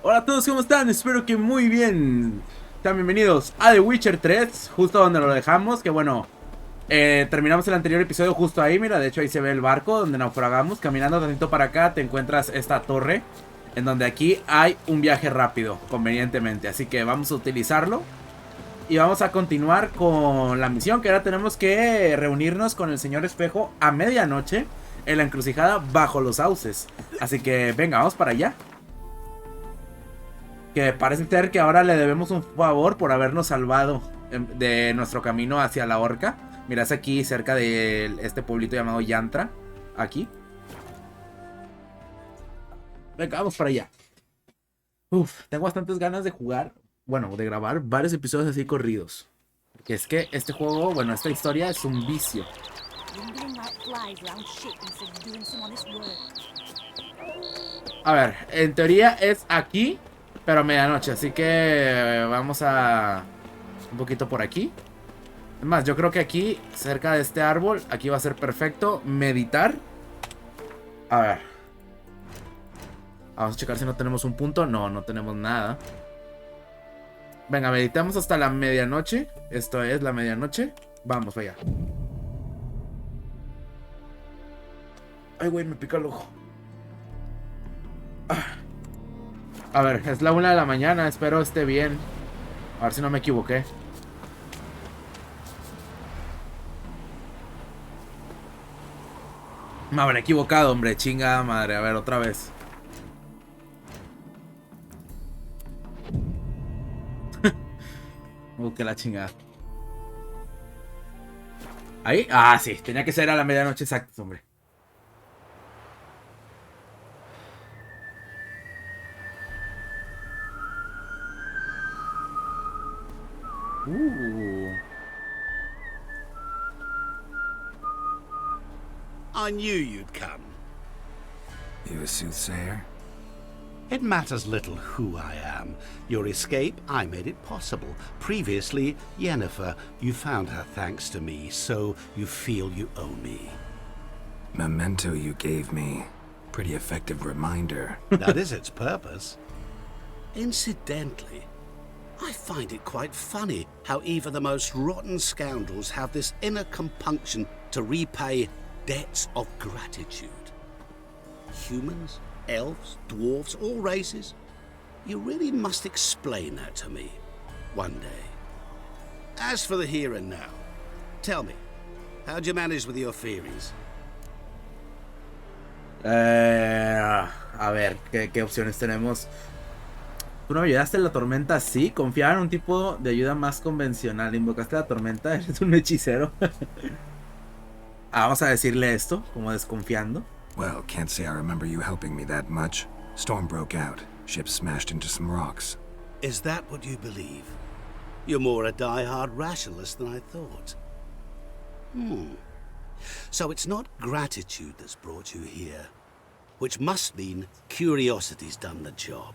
Hola a todos, ¿cómo están? Espero que muy bien. Sean bienvenidos a The Witcher 3, justo donde lo dejamos, que bueno, terminamos el anterior episodio justo ahí, mira, de hecho ahí se ve el barco donde naufragamos. Caminando tantito para acá te encuentras esta torre, en donde aquí hay un viaje rápido, convenientemente. Así que vamos a utilizarlo y vamos a continuar con la misión, que ahora tenemos que reunirnos con el señor Espejo a medianoche en la encrucijada bajo los sauces. Así que venga, vamos para allá. Que parece ser que ahora le debemos un favor por habernos salvado de nuestro camino hacia la horca. Mirás aquí cerca de este pueblito llamado Yantra. Aquí. Venga, vamos para allá. Tengo bastantes ganas de jugar. Bueno, de grabar varios episodios así corridos. Porque es que este juego, bueno, esta historia es un vicio. A ver, en teoría es aquí, pero a medianoche, así que vamos a un poquito por aquí. Es más, yo creo que aquí, cerca de este árbol, aquí va a ser perfecto meditar. A ver. Vamos a checar si no tenemos un punto. No, no tenemos nada. Venga, meditamos hasta la medianoche. Esto es la medianoche. Vamos, vaya. Ay, güey, me pica el ojo. A ver, es la 1 de la mañana, espero esté bien. A ver si no me equivoqué. Me habré equivocado, hombre, chingada madre. A ver, otra vez. Que la chingada. ¿Ahí? Ah, sí, tenía que ser a la medianoche exacta, hombre. I knew you'd come. You a soothsayer? It matters little who I am. Your escape, I made it possible. Previously, Yennefer, you found her thanks to me, so you feel you owe me. Memento you gave me. Pretty effective reminder. That is its purpose. Incidentally, I find it quite funny how even the most rotten scoundrels have this inner compunction to repay debts of gratitude. Humans, elves, dwarves, all races. You really must explain that to me one day. As for the here and now, tell me, how'd you manage with your theories? A ver, ¿qué opciones tenemos? ¿Tú no ayudaste en la tormenta? Sí, confiaba en un tipo de ayuda más convencional. ¿Invocaste la tormenta? Eres un hechicero. Vamos a decirle esto, como desconfiando. Well, can't say I remember you helping me that much. Storm broke out. Ship smashed into some rocks. Is that what you believe? You're more a die-hard rationalist than I thought. So it's not gratitude that's brought you here, which must mean curiosity's done the job.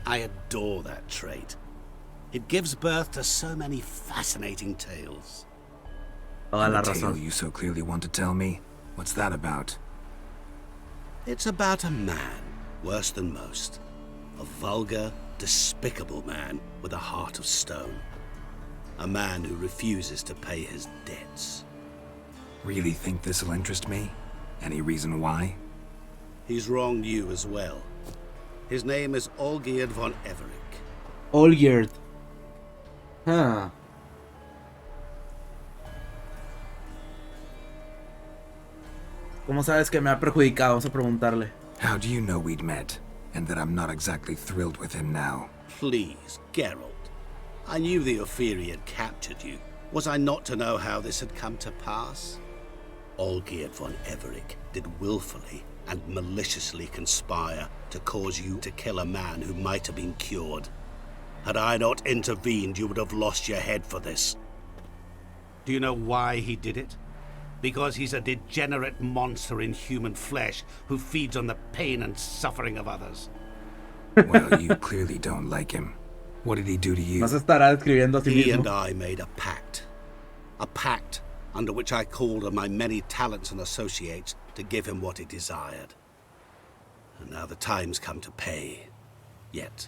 I adore that trait. It gives birth to so many fascinating tales. Toda la The tale razón. you so clearly want to tell me? What's that about? It's about a man, worse than most. A vulgar, despicable man with a heart of stone. A man who refuses to pay his debts. Really think this'll interest me? Any reason why? He's wronged you as well. His name is Olgierd von Everec. Olgierd. ¿Cómo sabes que me ha perjudicado? Vamos a preguntarle. How do you know we'd met, and that I'm not exactly thrilled with him now? Please, Geralt. I knew the Ophiri had captured you. Was I not to know how this had come to pass? Olgierd von Everec did willfully and maliciously conspire to cause you to kill a man who might have been cured. Had I not intervened, you would have lost your head for this. Do you know why he did it? Because he's a degenerate monster in human flesh who feeds on the pain and suffering of others. Well, you clearly don't like him. What did he do to you? No se estará describiendo a sí He mismo. and I made a pact. A pact under which I called on my many talents and associates to give him what he desired. And now the time's come to pay. Yet,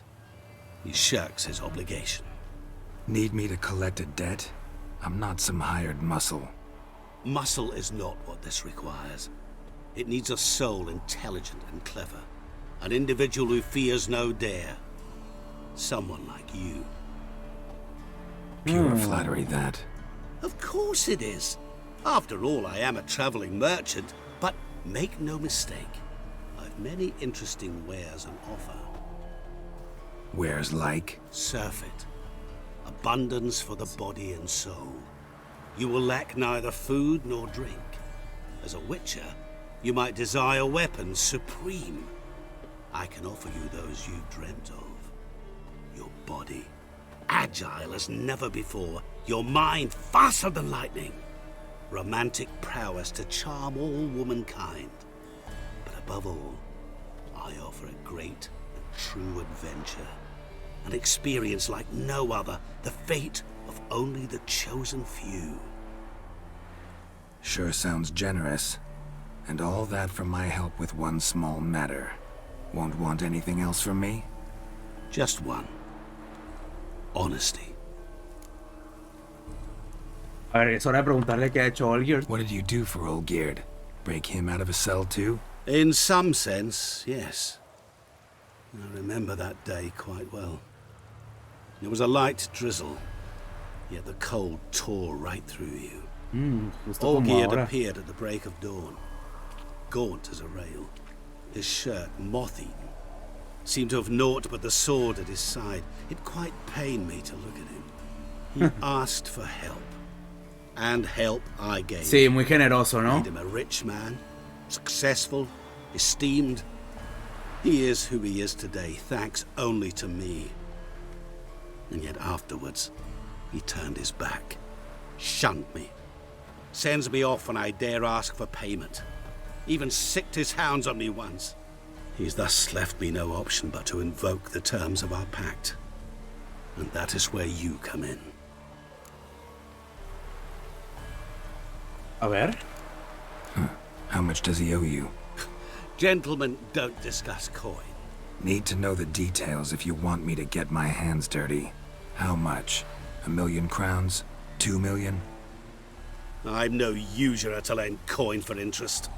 he shirks his obligation. Need me to collect a debt? I'm not some hired muscle. Muscle is not what this requires. It needs a soul intelligent and clever. An individual who fears no dare. Someone like you. Pure flattery, that. Of course it is. After all, I am a traveling merchant. But make no mistake, I've many interesting wares on offer. Wares like? Surfeit. Abundance for the body and soul. You will lack neither food nor drink. As a witcher, you might desire weapons supreme. I can offer you those you dreamt of. Your body, agile as never before. Your mind, faster than lightning. Romantic prowess to charm all womankind. But above all, I offer a great and true adventure. An experience like no other, the fate of only the chosen few. Sure sounds generous. And all that for my help with one small matter. Won't want anything else from me? Just one. Honesty. A ver, es hora de preguntarle qué ha hecho Olgierd. What did you do for Olgierd? Break him out of a cell too? In some sense, yes. I remember that day quite well. It was a light drizzle, yet the cold tore right through you. Justo como Olgierd ahora. appeared at the break of dawn, gaunt as a rail, his shirt moth-eaten. Seemed to have naught but the sword at his side. It quite pained me to look at him. He asked for help, and help I gave. Sí, muy generoso, ¿no? Made him a rich man, successful, esteemed. He is who he is today, thanks only to me. And yet afterwards, he turned his back, shunned me, sends me off when I dare ask for payment, even sicked his hounds on me once. He's thus left me no option but to invoke the terms of our pact. And that is where you come in. A ver. How much does he owe you? Gentlemen don't discuss coin. Need to know the details if you want me to get my hands dirty. How much? 1,000,000 crowns? 2,000,000? I'm no usurer to lend coin for interest.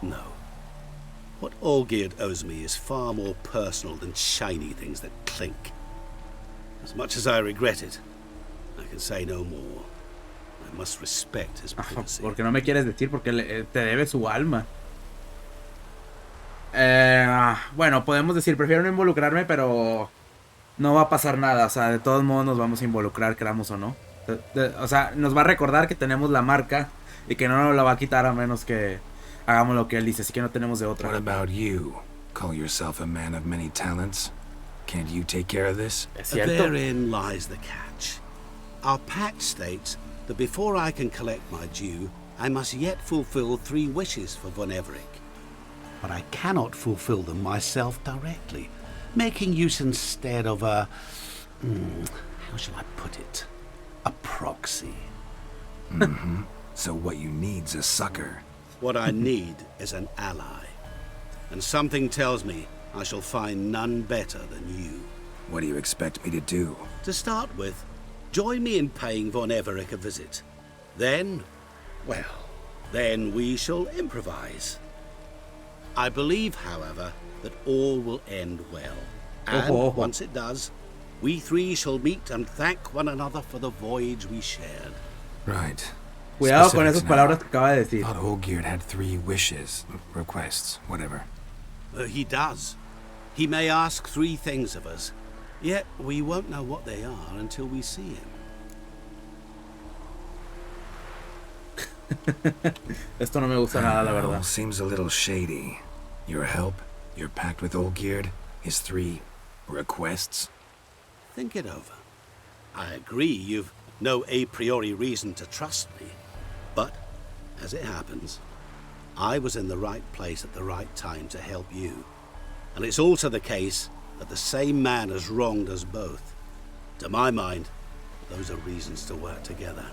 No. What Olgierd owes me is far more personal than shiny things that clink. As much as I regret it, I can say no more. I must respect his privacy. Porque no me quieres decir porque te debe su alma. Bueno, podemos decir, prefiero no involucrarme, pero no va a pasar nada. O sea, de todos modos nos vamos a involucrar, queramos o no. O sea, nos va a recordar que tenemos la marca y que no nos la va a quitar a menos que hagamos lo que él dice. Así que no tenemos de otra. What about you? Call yourself a man of many talents? Can't you take care of this? Es cierto. Therein lies the catch. Our pact states that before I can collect my due, I must yet fulfill 3 wishes for von Everec. But I cannot fulfill them myself directly, making use instead of a... how shall I put it? A proxy. So what you need's a sucker. What I need is an ally. And something tells me I shall find none better than you. What do you expect me to do? To start with, join me in paying von Everec a visit. Then, well, then we shall improvise. I believe, however, that all will end well. And once it does, we 3 shall meet and thank one another for the voyage we shared. Right. Cuidado con esas Specifics now. palabras que acaba de decir. Thought Olgierd had 3 wishes, requests, whatever. He does. He may ask 3 things of us, yet we won't know what they are until we see him. Esto no me gusta nada, la All verdad. seems a little shady. Your help, your pact with Olgierd, his 3 requests. Think it over. I agree you've no a priori reason to trust me. But, as it happens, I was in the right place at the right time to help you. And it's also the case that the same man has wronged us both. To my mind, those are reasons to work together.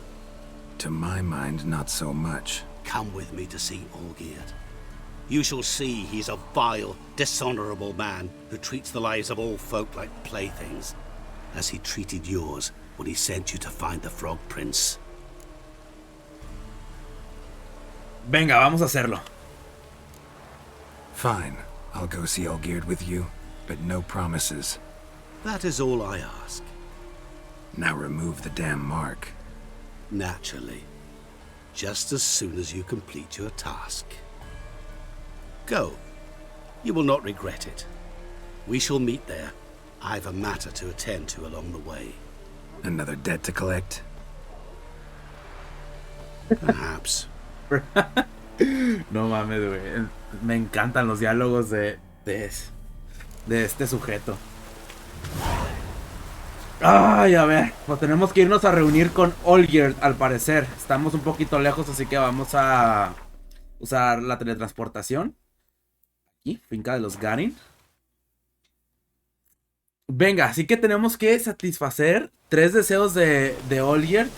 To my mind, not so much. Come with me to see Olgierd. you shall see he's a vile, dishonorable man who treats the lives of all folk like playthings, as he treated yours when he sent you to find the Frog Prince. Venga, vamos a hacerlo. Fine. I'll go see Olgierd with you, but no promises. That is all I ask. Now remove the damn mark. Naturally. Just as soon as you complete your task. Go. You will not regret it. We shall meet there. I've a matter to attend to along the way. Another debt to collect? Perhaps. No mames, güey. Me encantan los diálogos de este sujeto. Ay, a ver, pues tenemos que irnos a reunir con Olgierd, al parecer. Estamos un poquito lejos, así que vamos a usar la teletransportación. Aquí, finca de los Garin. Venga, así que tenemos que satisfacer 3 deseos de Olgierd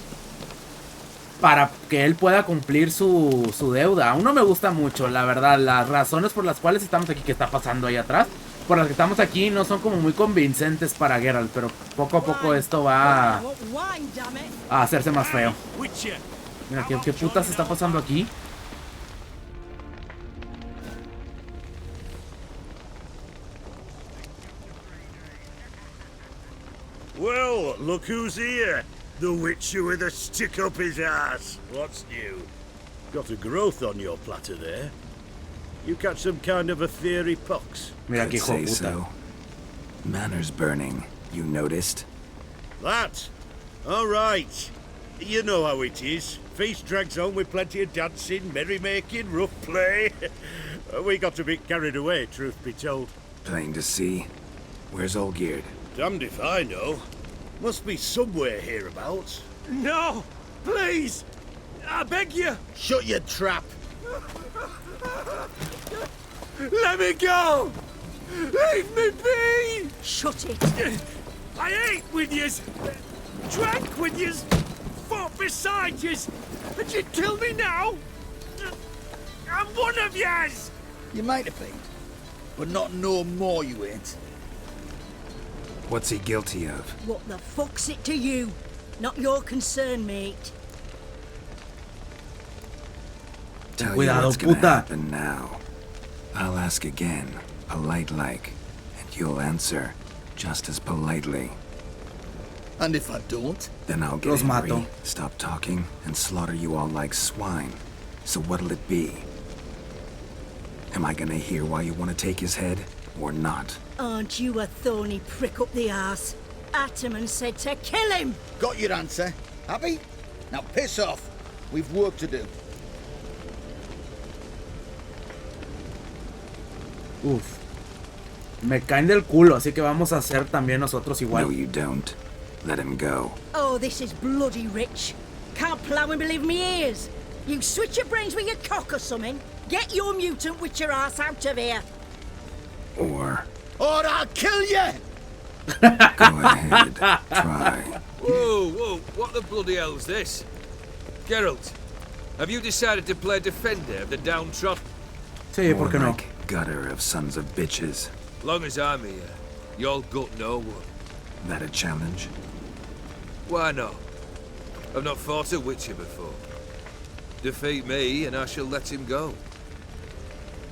para que él pueda cumplir su deuda. Aún no me gusta mucho, la verdad. Las razones por las cuales estamos aquí, que está pasando ahí atrás, por las que estamos aquí, no son como muy convincentes para Geralt, pero poco a poco esto va a hacerse más feo. Mira, ¿qué putas está pasando aquí? Well, look who's here. The Witcher with a stick up his ass. What's new? Got a growth on your platter there. You catch some kind of a fiery pox? Mira que hijo de puta. So. Manor's burning. You noticed? That? All right. You know how it is. Feast drags on with plenty of dancing, merrymaking, rough play. We got a bit carried away, truth be told. Plain to see. Where's Olgierd? Damned if I know. Must be somewhere hereabouts. No! Please! I beg you! Shut your trap! Let me go! Leave me be! Shut it! I ate with yous! Drank with yous! Fought beside yous! And you'd kill me now? I'm one of yous! You might have been, but not no more you ain't. What's he guilty of? What the fuck's it to you? Not your concern, mate. Tell you Cuidado, what's gonna puta. happen now. I'll ask again, polite-like, and you'll answer just as politely. And if I don't? Then I'll get Los angry, mato. stop talking, and slaughter you all like swine. So what'll it be? Am I gonna hear why you want to take his head, or not? Aren't you a thorny prick up the arse? Ataman said to kill him! Got your answer. Happy? Now piss off. We've work to do. Uf. Me caen del culo, así que vamos a hacer también nosotros igual. No, you don't. Let him go. Oh, this is bloody rich. Can't plough and believe me ears. You switch your brains with your cock or something. Get your mutant witcher ass out of here. Or Or I'll kill you! go ahead, try. Whoa, whoa, what the bloody hell's this? Geralt, have you decided to play defender of the downtrodden? Sí, ¿por More qué no? like gutter of sons of bitches. Long as I'm here, you'll gut no one. That a challenge? Why not? I've not fought a witcher before. Defeat me and I shall let him go.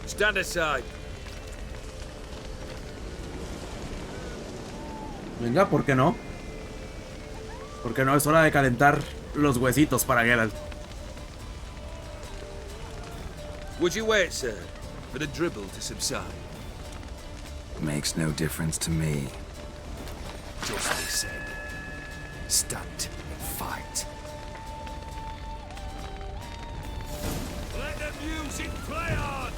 Stand aside. Venga, ¿por qué no? ¿Por qué no? Es hora de calentar los huesitos para Geralt. Would you wait, sir, for the dribble to subside? Makes no difference to me. Justly said. Stand and fight. Let the music play on!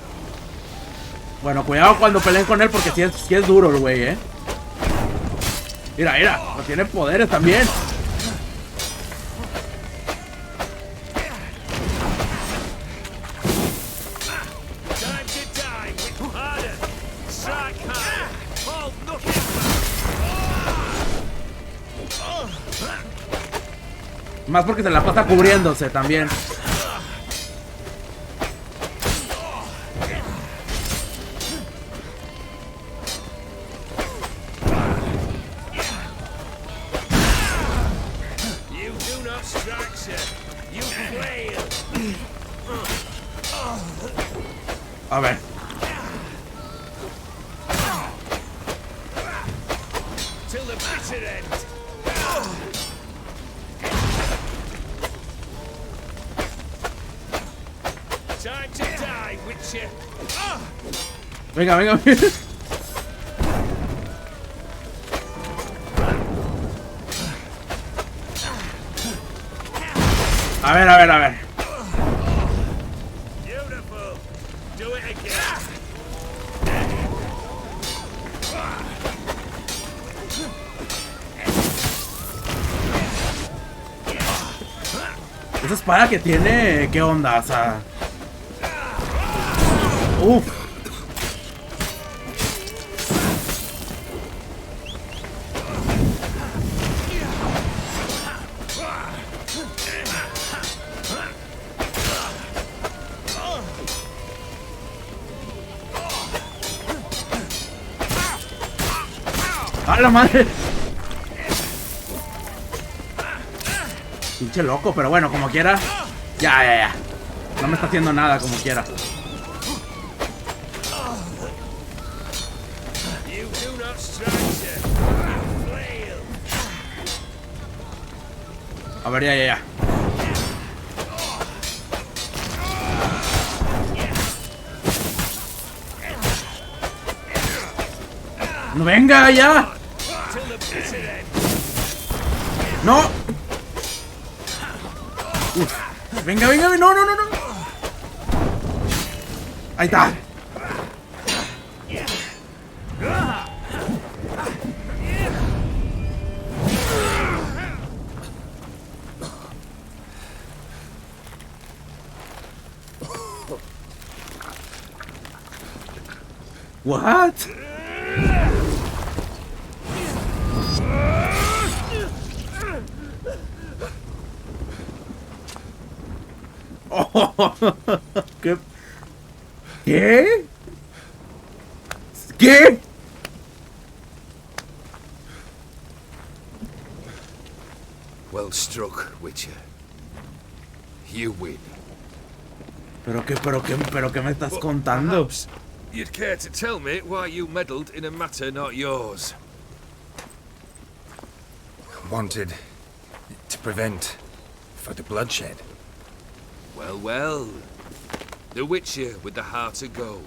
Bueno, cuidado cuando peleen con él porque sí es duro el güey, Mira, mira, no tiene poderes también. Time to die! Harder! Strike hard! Hold nothing! Más porque se la pasa cubriéndose también. A ver. Till the bitter end. Time to die, Witcher. Venga, venga. A ver, a ver, a ver. Beautiful. Do it again. Esa espada que tiene, ¿qué onda? O sea... Uf. ¡A la madre! Pinche loco, pero bueno, como quiera. Ya. No me está haciendo nada, como quiera. A ver, ya. ¡No, venga, ya! ¡No! Uf. Venga, no. Ahí está. What? Oh, ¿Qué? Well struck, Witcher. You win. ¿Pero qué me estás contando? Perhaps you'd care to tell me why you meddled in a matter not yours. Wanted to prevent further bloodshed. Well. The Witcher with the heart of gold.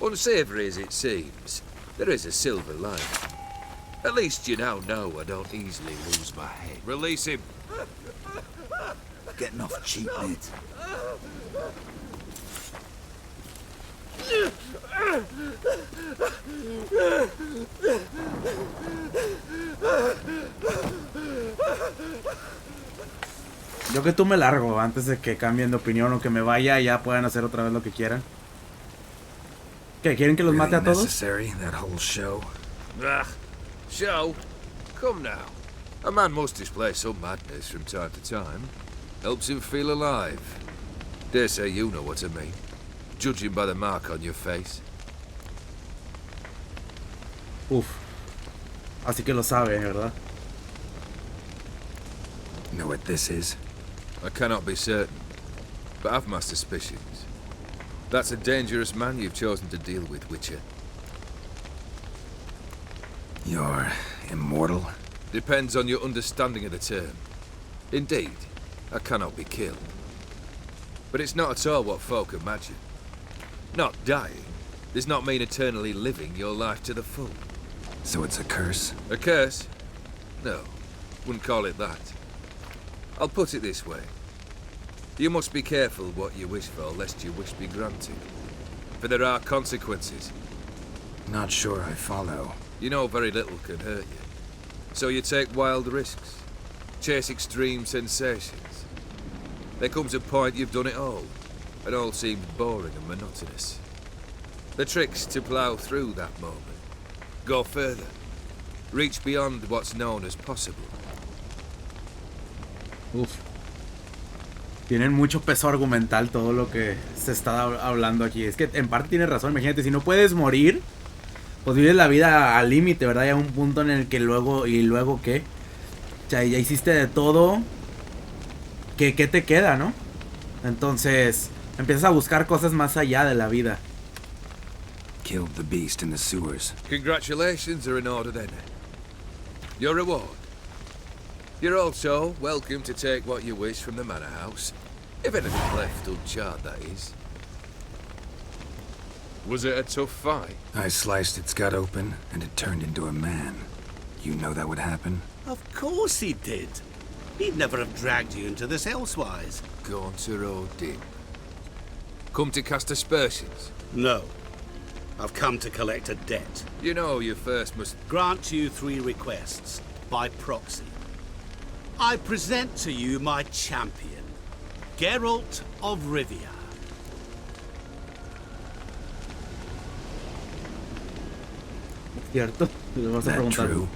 Unsavoury as it seems, there is a silver lining. At least you now know I don't easily lose my head. Release him. Getting off cheap, mate. Yo que tú me largo antes de que cambien de opinión o que me vaya y ya puedan hacer otra vez lo que quieran. ¿Qué? ¿Quieren que los mate a todos? Necessary, that whole show. Show? Come now. A man must display some madness from time to time. Helps him feel alive. Dare say you know what I mean. Judging by the mark on your face. Uf. Así que lo sabe, ¿verdad? Know what this is? I cannot be certain, but I've my suspicions. That's a dangerous man you've chosen to deal with, Witcher. You're immortal? Depends on your understanding of the term. Indeed, I cannot be killed. But it's not at all what folk imagine. Not dying does not mean eternally living your life to the full. So it's a curse? A curse? No, wouldn't call it that. I'll put it this way. You must be careful what you wish for, lest your wish be granted. For there are consequences. Not sure I follow. You know very little can hurt you. So you take wild risks. Chase extreme sensations. There comes a point you've done it all. It all seems boring and monotonous. The trick's to plough through that moment. Go further. Reach beyond what's known as possible. Uf. Tienen mucho peso argumental todo lo que se está hablando aquí. Es que en parte tiene razón. Imagínate, si no puedes morir, pues vives la vida al límite, ¿verdad? Y a un punto en el que luego... ¿Y luego qué? O sea, ya hiciste de todo. ¿Qué te queda, no? Entonces, Empiezas a buscar cosas más allá de la vida. Killed the beast in the sewers. Congratulations are in order then. Your reward. You're also welcome to take what you wish from the manor house. If anything left uncharred, that is. Was it a tough fight? I sliced its gut open, and it turned into a man. You know that would happen? Of course he did. He'd never have dragged you into this elsewise. Gaunter Odin. Come to cast aspersions? No. I've come to collect a debt. You know you first must... Grant you 3 requests, by proxy. I present to you my champion, Geralt of Rivia. ¿Cierto? Le vas a That preguntar. true?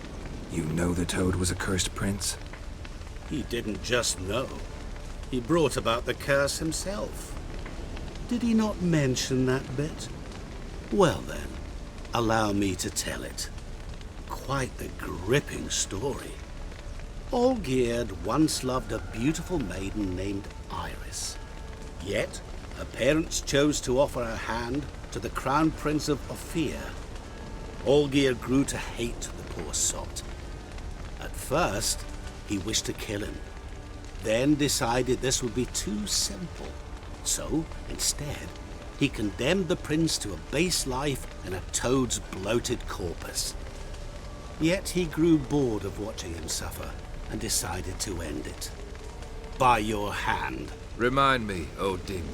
You know the Toad was a cursed prince? He didn't just know. He brought about the curse himself. Did he not mention that bit? Well then, allow me to tell it. Quite the gripping story. Olgierd once loved a beautiful maiden named Iris. Yet, her parents chose to offer her hand to the Crown Prince of Ophir. Olgierd grew to hate the poor sot. At first, he wished to kill him, then decided this would be too simple. So, instead, he condemned the prince to a base life in a toad's bloated corpus. Yet he grew bored of watching him suffer and decided to end it. By your hand. Remind me, Odin.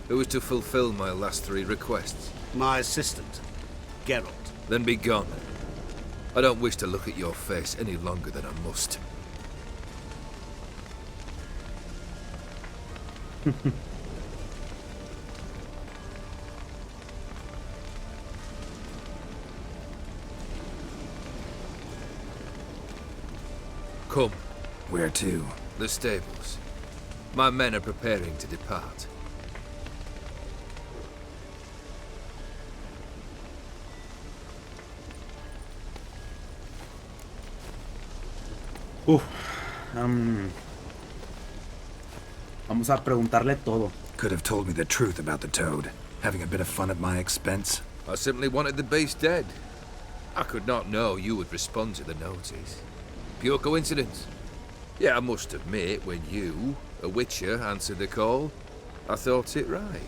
Who was to fulfill my last 3 requests? My assistant, Geralt. Then be gone. I don't wish to look at your face any longer than I must. Come. Where to? The stables. My men are preparing to depart. Vamos a preguntarle todo. Could have told me the truth about the Toad, having a bit of fun at my expense. I simply wanted the beast dead. I could not know you would respond to the notice. Pure coincidence. Yeah, I must admit, when you, a witcher, answered the call, I thought it right.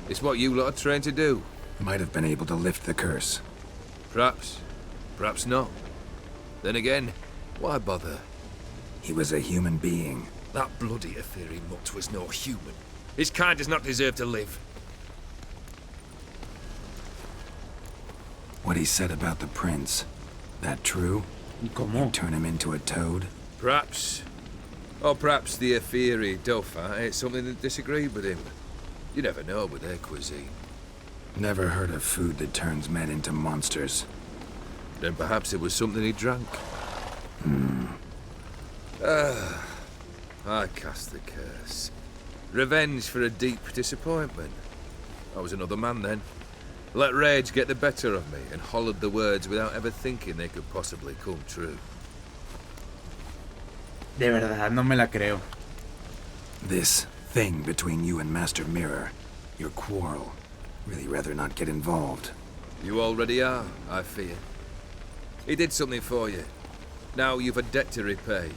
It's what you lot are trained to do. Might have been able to lift the curse. Perhaps. Perhaps not. Then again, why bother? He was a human being. That bloody Aetheri mutt was no human. His kind does not deserve to live. What he said about the prince, that true? ¿Y cómo? Turn him into a toad? Perhaps. Or perhaps the Aetheri Dauphin ate something that disagreed with him. You never know with their cuisine. Never heard of food that turns men into monsters. Then perhaps it was something he drank. I cast the curse. Revenge for a deep disappointment. I was another man then. Let rage get the better of me and hollered the words without ever thinking they could possibly come true. De verdad, no me la creo. This thing between you and Master Mirror, your quarrel, really rather not get involved. You already are, I fear. He did something for you. Now you've a debt to repay.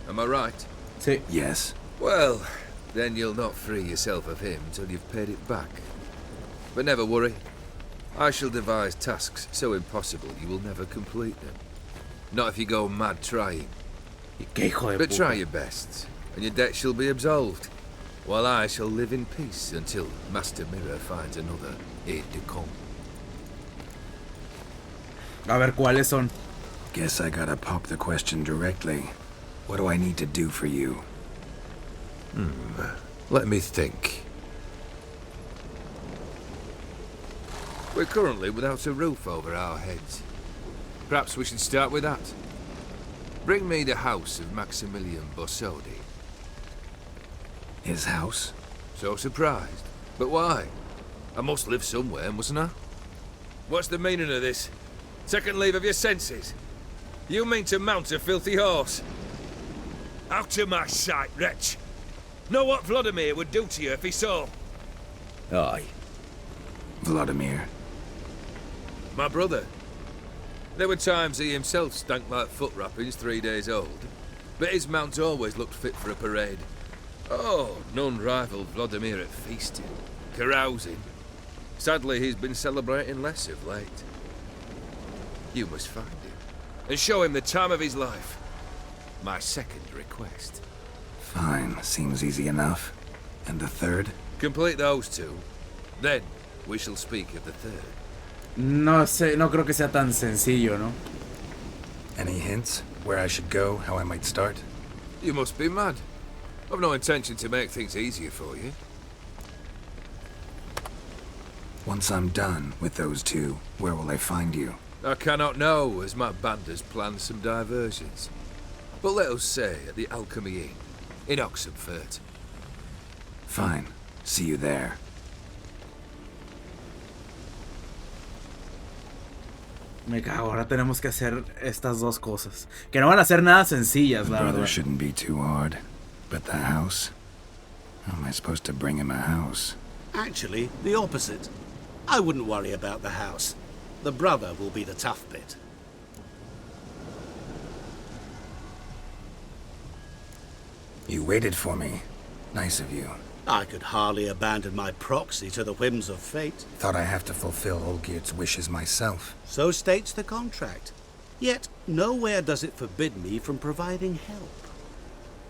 Am I right? Sí. Yes. Well, then you'll not free yourself of him till you've paid it back. But never worry. I shall devise tasks so impossible you will never complete them. Not if you go mad trying. ¿Y qué hijo de But puta? try your best, and your debt shall be absolved, while I shall live in peace until Master Mirror finds another aide-de-camp. A ver, ¿cuáles son? Guess I gotta pop the question directly. What do I need to do for you? Let me think. We're currently without a roof over our heads. Perhaps we should start with that. Bring me the house of Maximilian Bossodi. His house? So surprised. But why? I must live somewhere, mustn't I? What's the meaning of this? Second leave of your senses? You mean to mount a filthy horse? Out of my sight, wretch! Know what Vladimir would do to you if he saw? Aye. Vladimir. My brother. There were times he himself stank like foot wrappings 3 days old, but his mount always looked fit for a parade. Oh, none rivaled Vladimir at feasting, carousing. Sadly, he's been celebrating less of late. You must find him, and show him the time of his life. My second request. Fine, seems easy enough. And the third? Complete those two. Then, we shall speak of the third. No sé, no creo que sea tan sencillo, ¿no? Any hints? Where I should go? How I might start? You must be mad. I've no intention to make things easier for you. Once I'm done with those two, where will I find you? I cannot know, as my band has planned some diversions. But let us say at the Alchemy Inn, in Oxenfurt. Fine. See you there. Me cago, ahora tenemos que hacer estas dos cosas. Que no van a ser nada sencillas, The la brother verdad. shouldn't be too hard. But the house? How am I supposed to bring him a house? Actually, the opposite. I wouldn't worry about the house. The brother will be the tough bit. You waited for me. Nice of you. I could hardly abandon my proxy to the whims of fate. Thought I have to fulfill Olgierd's wishes myself. So states the contract. Yet, nowhere does it forbid me from providing help.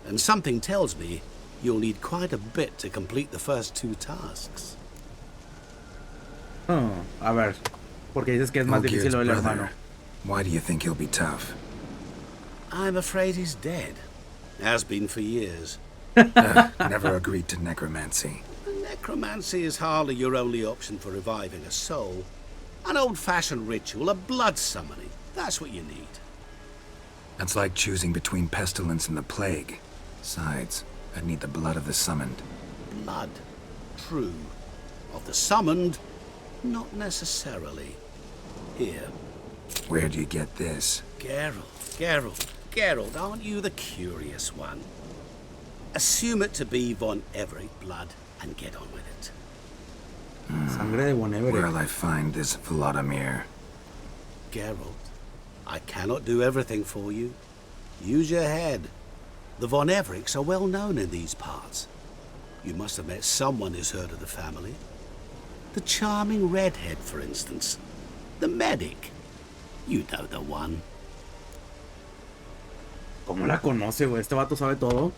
And something tells me you'll need quite a bit to complete the first two tasks. Oh, a ver. Porque dices que es más difícil lo del hermano. brother. Why do you think he'll be tough? I'm afraid he's dead. Has been for years. Never agreed to necromancy. Necromancy is hardly your only option for reviving a soul. An old-fashioned ritual, a blood summoning. That's what you need. That's like choosing between pestilence and the plague. Besides, I'd need the blood of the summoned. Blood. True. Of the summoned, not necessarily. Here. Where do you get this? Geralt, aren't you the curious one? Assume it to be von Everec blood and get on with it. Sangre de von Everec. Where'll I find this Vladimir? Geralt, I cannot do everything for you. Use your head. The von Everecs are well known in these parts. You must have met someone who's heard of the family. The charming redhead, for instance. The medic. You know the one. ¿Cómo la conoce, güey? Este vato sabe todo.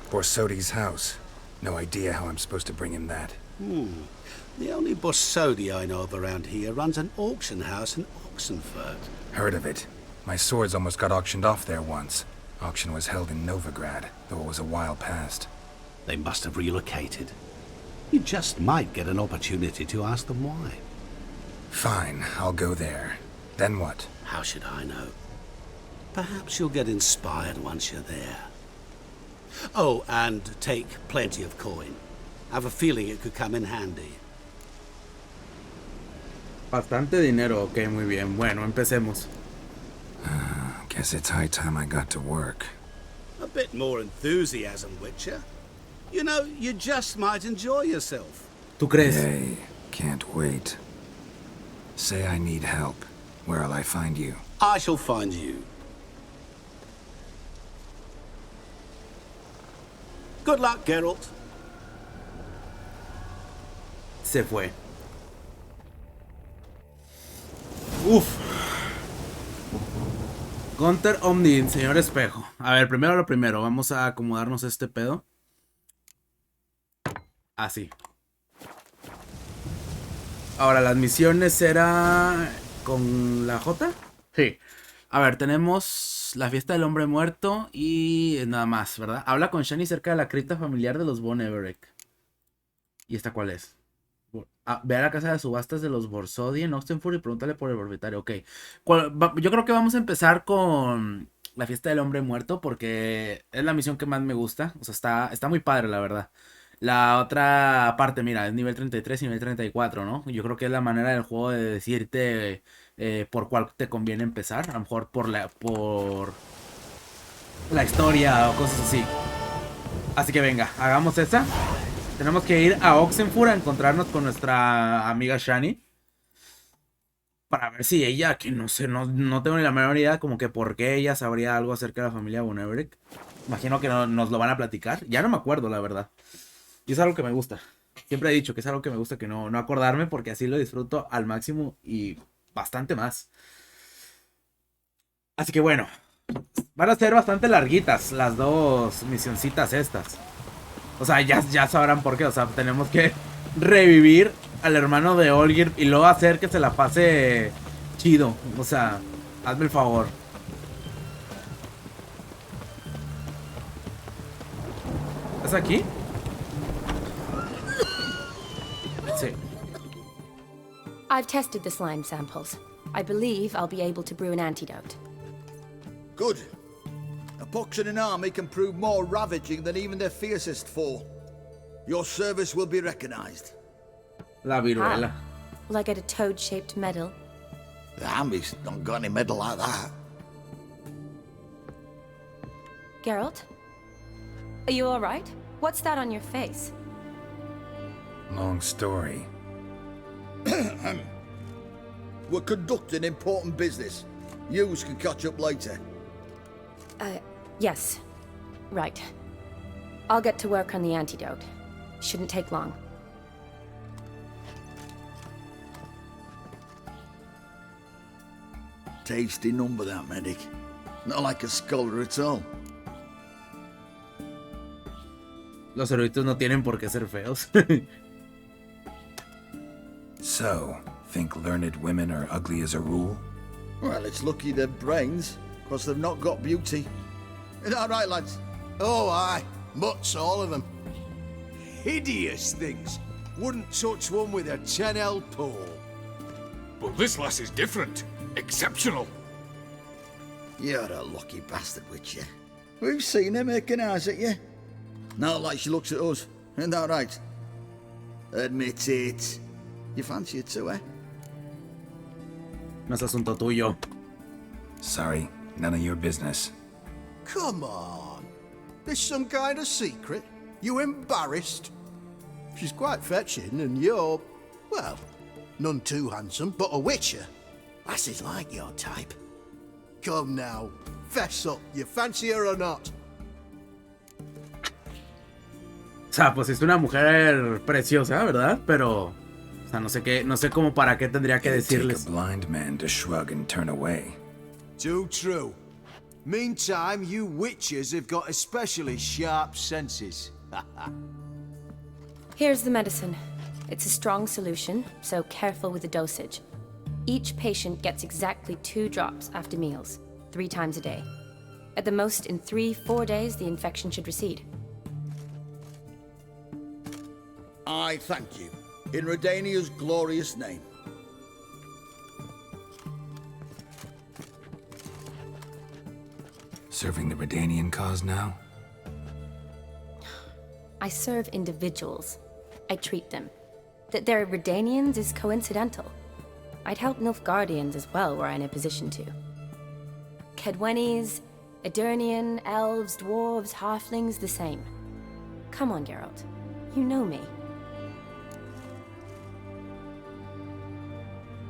Borsodi's house. No idea how I'm supposed to bring him that. The only Borsodi I know of around here runs an auction house in Oxenfurt. Heard of it. My swords almost got auctioned off there once. Auction was held in Novigrad, though it was a while past. They must have relocated. You just might get an opportunity to ask them why. Fine, I'll go there. Then what? How should I know? Perhaps you'll get inspired once you're there. Oh, and take plenty of coin. Have a feeling it could come in handy. Bastante dinero, ok, muy bien. Bueno, empecemos. Guess it's high time I got to work. A bit more enthusiasm, Witcher. You know, you just might enjoy yourself. ¿Tú crees? Yay, can't wait. Say I need help. Where'll I find you? I shall find you. Good luck, Geralt. Se fue. Uf. Gunter Omni, señor Espejo. A ver, primero lo primero. Vamos a acomodarnos este pedo. Así. Ahora, las misiones era con la J. Sí. A ver, tenemos la fiesta del hombre muerto y nada más, ¿verdad? Habla con Shani cerca de la cripta familiar de los von Everec. ¿Y esta cuál es? Ve a la casa de subastas de los Borsodi en Oxenfurt y pregúntale por el propietario. Ok. Yo creo que vamos a empezar con la fiesta del hombre muerto porque es la misión que más me gusta. O sea, está muy padre, la verdad. La otra parte, mira, es nivel 33 y nivel 34, ¿no? Yo creo que es la manera del juego de decirte por cuál te conviene empezar. A lo mejor por la historia o cosas así. Así que venga, hagamos esa. Tenemos que ir a Oxenfurt a encontrarnos con nuestra amiga Shani. Para ver si ella, que no sé, no tengo ni la menor idea, como que por qué ella sabría algo acerca de la familia von Everec. Imagino que nos lo van a platicar. Ya no me acuerdo, la verdad. Y es algo que me gusta. Siempre he dicho que es algo que me gusta que no acordarme, porque así lo disfruto al máximo y bastante más. Así que bueno, van a ser bastante larguitas las dos misioncitas estas. O sea, ya sabrán por qué. O sea, tenemos que revivir al hermano de Olgierd y luego hacer que se la pase chido. O sea, hazme el favor. ¿Es aquí? Sí. I've tested the slime samples. I believe I'll be able to brew an antidote. Good. A pox in an army can prove more ravaging than even their fiercest foe. Your service will be recognized. La viruela. Will I get a toad-shaped medal? The army's not got any medal like that. Geralt? Are you alright? What's that on your face? Long story. We're conducting important business. Yous can catch up later. Yes. Right. I'll get to work on the antidote. Shouldn't take long. Tasty number, that medic. Not like a scholar at all. Los eruditos no tienen por qué ser feos. So, think learned women are ugly as a rule? Well, it's lucky they're brains, because they've not got beauty. Is that right, lads? Oh, aye. Mutts, all of them. Hideous things. Wouldn't touch one with a 10L pole. But this lass is different. Exceptional. You're a lucky bastard, Witcher. We've seen her making eyes at you. Not like she looks at us. Isn't that right? Admit it. You fancy it too, eh? No es asunto tuyo. Sorry, none of your business. Come on. This some kind of secret? You embarrassed? She's quite fetching, and you're, well, none too handsome, but a witcher. Lasses like your type. Come now, fess up, you fancy her or not? O sea, pues es una mujer preciosa, ¿verdad? Pero, o sea, no sé cómo para qué tendría que It'd take decirles. a blind man to shrug and turn away. Too true. Meantime, you witches have got especially sharp senses. Here's the medicine. It's a strong solution, so careful with the dosage. Each patient gets exactly 2 drops after meals, 3 times a day. At the most, in 3-4 days, the infection should recede. I thank you. In Redania's glorious name. Serving the Redanian cause now? I serve individuals. I treat them. That they're Redanians is coincidental. I'd help Nilfgaardians as well were I in a position to. Kedwenis, Edirnian, elves, dwarves, halflings, the same. Come on, Geralt. You know me.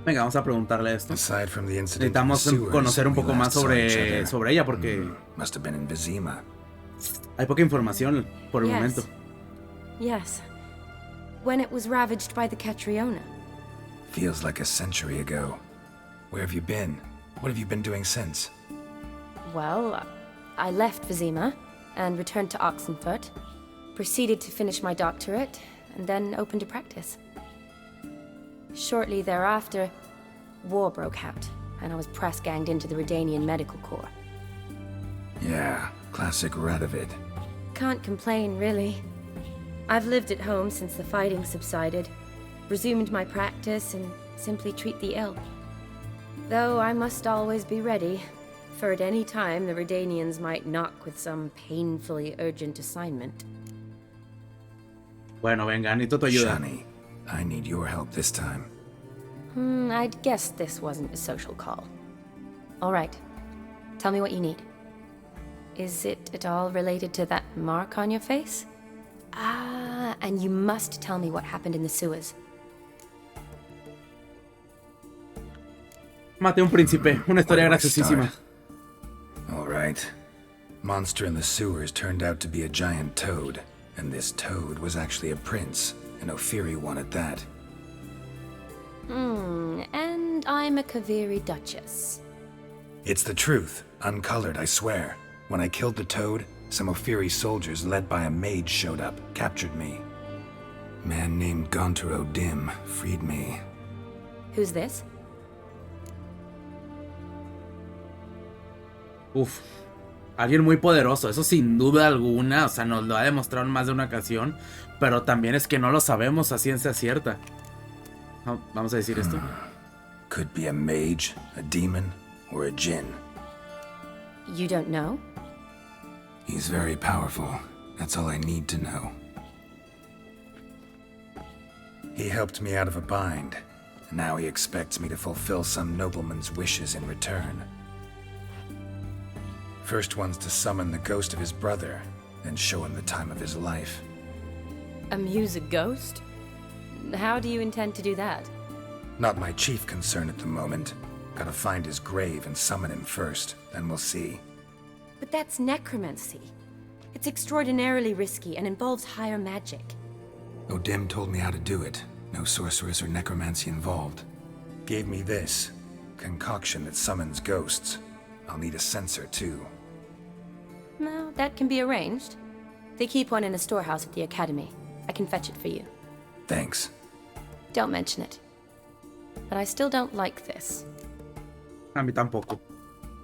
Venga, vamos a preguntarle esto. Aside from the incident in the Necesitamos sewers conocer un when we poco más last saw each sobre other. ella porque Must have been in Vizima. hay poca información por el momento. Yes. When it was ravaged by the Catriona. Feels like a century ago. Where have you been? What have you been doing since? Well, I left Vizima and returned to Oxenfurt. Proceeded to finish my doctorate and then opened a practice. Shortly thereafter, war broke out, and I was press-ganged into the Redanian Medical Corps. Yeah, classic Radovid. Can't complain, really. I've lived at home since the fighting subsided, resumed my practice, and simply treat the ill. Though I must always be ready, for at any time the Redanians might knock with some painfully urgent assignment. Bueno, venga, necesito tu ayuda. Shani, I need your help this time. I'd guessed this wasn't a social call. All right. Tell me what you need. Is it at all related to that mark on your face? Ah, and you must tell me what happened in the sewers. Maté a un príncipe. Una historia Where do I graciosísima. start? All right. Monster in the sewers turned out to be a giant toad, and this toad was actually a prince, an Ophiri one at that. And I'm a Kaviri duchess. It's the truth, uncolored, I swear. When I killed the toad, some Ophiri soldiers led by a mage showed up, captured me. Man named Gontaro Dim freed me. Who's this? Uf. Alguien muy poderoso, eso sin duda alguna. O sea, nos lo ha demostrado en más de una ocasión. Pero también es que no lo sabemos a ciencia cierta. No, vamos a decir esto. Could be a mage, a demon, or a djinn. You don't know? He's very powerful. That's all I need to know. He helped me out of a bind. And now he expects me to fulfill some nobleman's wishes in return. First one's to summon the ghost of his brother, then show him the time of his life. Amuse a ghost? How do you intend to do that? Not my chief concern at the moment. Gotta find his grave and summon him first, then we'll see. But that's necromancy. It's extraordinarily risky and involves higher magic. Odim told me how to do it. No sorceress or necromancy involved. Gave me this concoction that summons ghosts. I'll need a censer too. No, that can be arranged. They keep one in a storehouse at the academy. I can fetch it for you. Thanks. Don't mention it. But I still don't like this. A mí tampoco.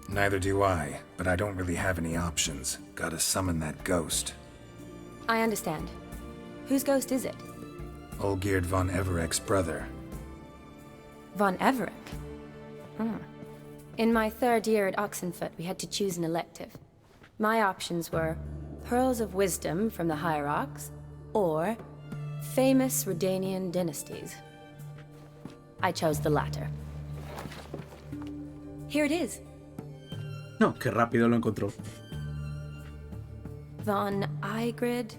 Neither do I, but I don't really have any options. Gotta summon that ghost. I understand. Whose ghost is it? Olgierd von Everec's brother. Von Everec? In my third year at Oxenfoot, we had to choose an elective. My options were Pearls of Wisdom from the Hierarchs, or Famous Redanian Dynasties. I chose the latter. Here it is. No, qué rápido lo encontró. Von Igrid,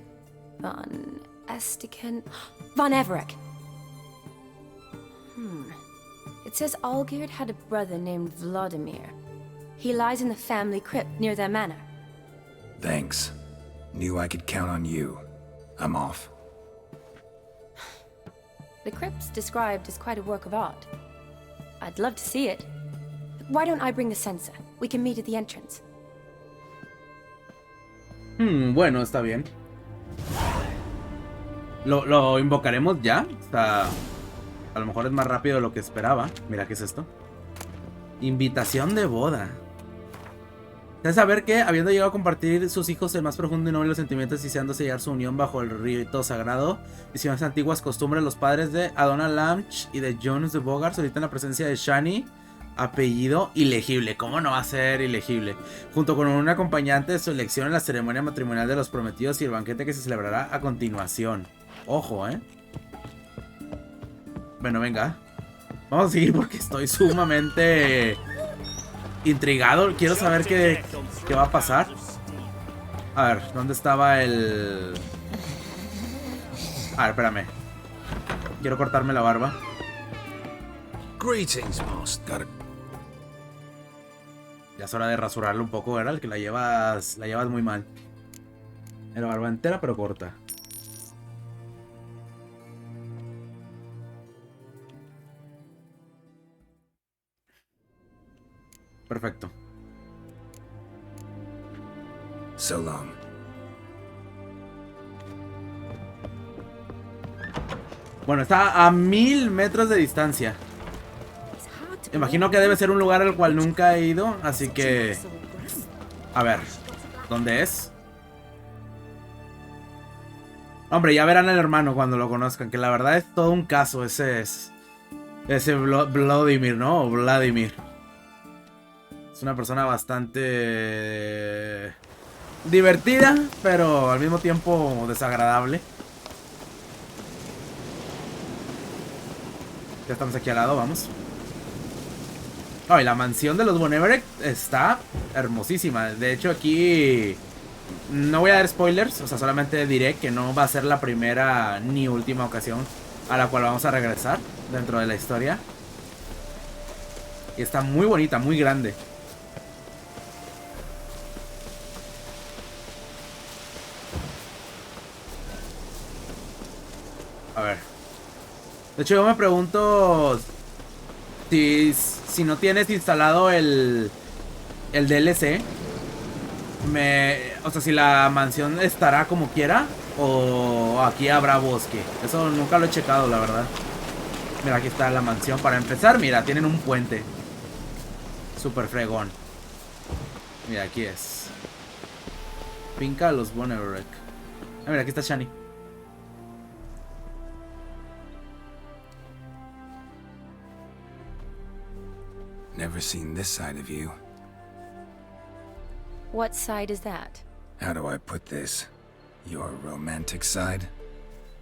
Von Estiken, Von Everec. It says Olgierd had a brother named Vladimir. He lies in the family crypt near their manor. Thanks. Knew I could count on you. I'm off. The crypt's described as quite a work of art. I'd love to see it. Why don't I bring the censer? We can meet at the entrance. Bueno, está bien. ¿Lo invocaremos ya? O sea, a lo mejor es más rápido de lo que esperaba. Mira, ¿qué es esto? Invitación de boda. De saber que, habiendo llegado a compartir sus hijos el más profundo y noble de los sentimientos, deseando sellar su unión bajo el rito sagrado y sus antiguas costumbres, los padres de Adona Lamch y de Jones de Bogart solicitan la presencia de Shani, apellido ilegible. ¿Cómo no va a ser ilegible? Junto con un acompañante de su elección en la ceremonia matrimonial de los prometidos y el banquete que se celebrará a continuación. Ojo, Bueno, venga. Vamos a seguir porque estoy sumamente intrigado. Quiero saber qué va a pasar. A ver, ¿dónde estaba el...? A ver, espérame. Quiero cortarme la barba. Greetings, Master. Ya es hora de rasurarlo un poco, ¿verdad? El que la llevas muy mal. La barba entera pero corta. Perfecto. So long. Bueno, está a 1000 metros de distancia. Imagino que debe ser un lugar al cual nunca he ido, así que... A ver, ¿dónde es? Hombre, ya verán al hermano cuando lo conozcan, que la verdad es todo un caso ese es. Ese Vladimir, ¿no? O Vladimir. Es una persona bastante... divertida, pero al mismo tiempo desagradable. Ya estamos aquí al lado, vamos. Oh, y la mansión de los von Everec está hermosísima. De hecho, aquí no voy a dar spoilers. O sea, solamente diré que no va a ser la primera ni última ocasión a la cual vamos a regresar dentro de la historia. Y está muy bonita, muy grande. A ver. De hecho, yo me pregunto si no tienes instalado el DLC. O sea, si la mansión estará como quiera o aquí habrá bosque. Eso nunca lo he checado, la verdad. Mira, aquí está la mansión. Para empezar, mira, tienen un puente. Súper fregón. Mira, aquí es. Finca los von Everec. Ah, mira, aquí está Shani. Never seen this side of you. What side is that? How do I put this? Your romantic side?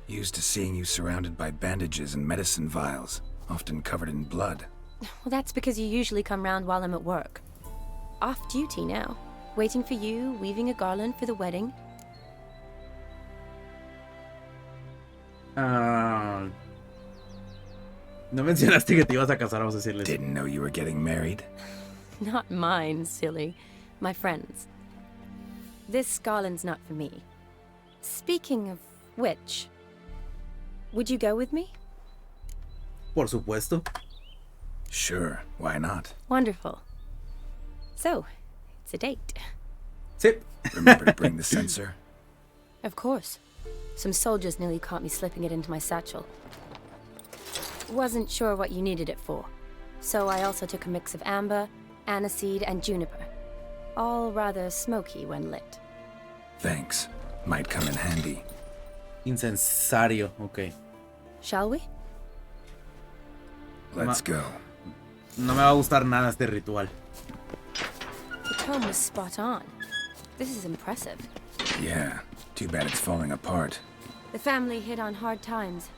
Used to seeing you surrounded by bandages and medicine vials, often covered in blood. Well, that's because you usually come round while I'm at work. Off duty now. Waiting for you, weaving a garland for the wedding. No mencionaste que te ibas a casar, vamos a decirles. Didn't know you were getting married. Not mine, silly. My friends. This garland's not for me. Speaking of which, would you go with me? Por supuesto. Sure, why not? Wonderful. So, it's a date. Sí. Remember to bring the censer? Of course. Some soldiers nearly caught me slipping it into my satchel. Wasn't sure what you needed it for, so I also took a mix of amber, aniseed, and juniper. All rather smoky when lit. Thanks. Might come in handy. Incensario, ok. Shall we? Let's go. No me va a gustar nada este ritual. The tone was spot on. This is impressive. Yeah, too bad it's falling apart. The family hit on hard times.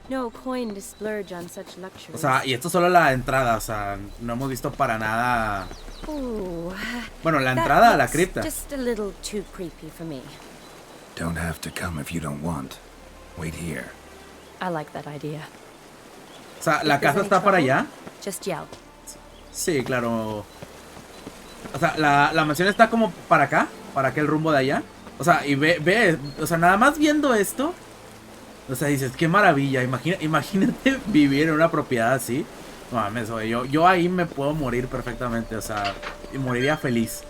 No coin to splurge on such luxuries. O sea, y esto es solo la entrada, o sea, no hemos visto para nada. Ooh, Bueno, la entrada a la cripta. Just a little too creepy for me. Don't have to come if you don't want. Wait here. I like that idea. O sea, ¿la casa está para allá? Just yell. Sí, claro. O sea, la mansión está como para acá, para aquel rumbo de allá. O sea, y ve, o sea, nada más viendo esto. O sea, dices, qué maravilla. Imagínate vivir en una propiedad así. No mames, oye, yo ahí me puedo morir perfectamente. O sea, y moriría feliz.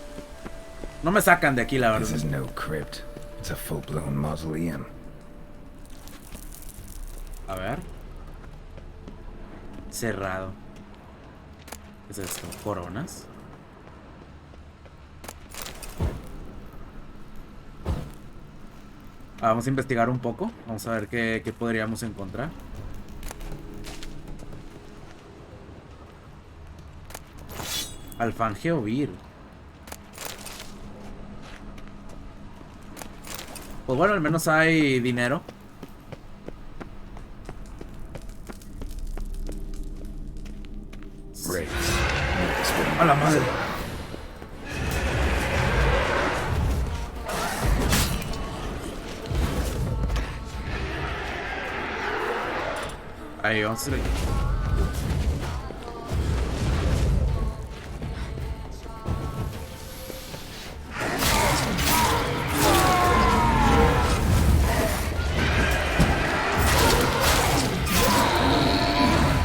No me sacan de aquí, la verdad. This is no crypt. It's a full-blown mausoleum. A ver. Cerrado. ¿Qué es esto? Coronas. Vamos a investigar un poco. Vamos a ver qué podríamos encontrar. Alfanje o vir. Pues bueno, al menos hay dinero. A la madre. Ahí vamos a ir.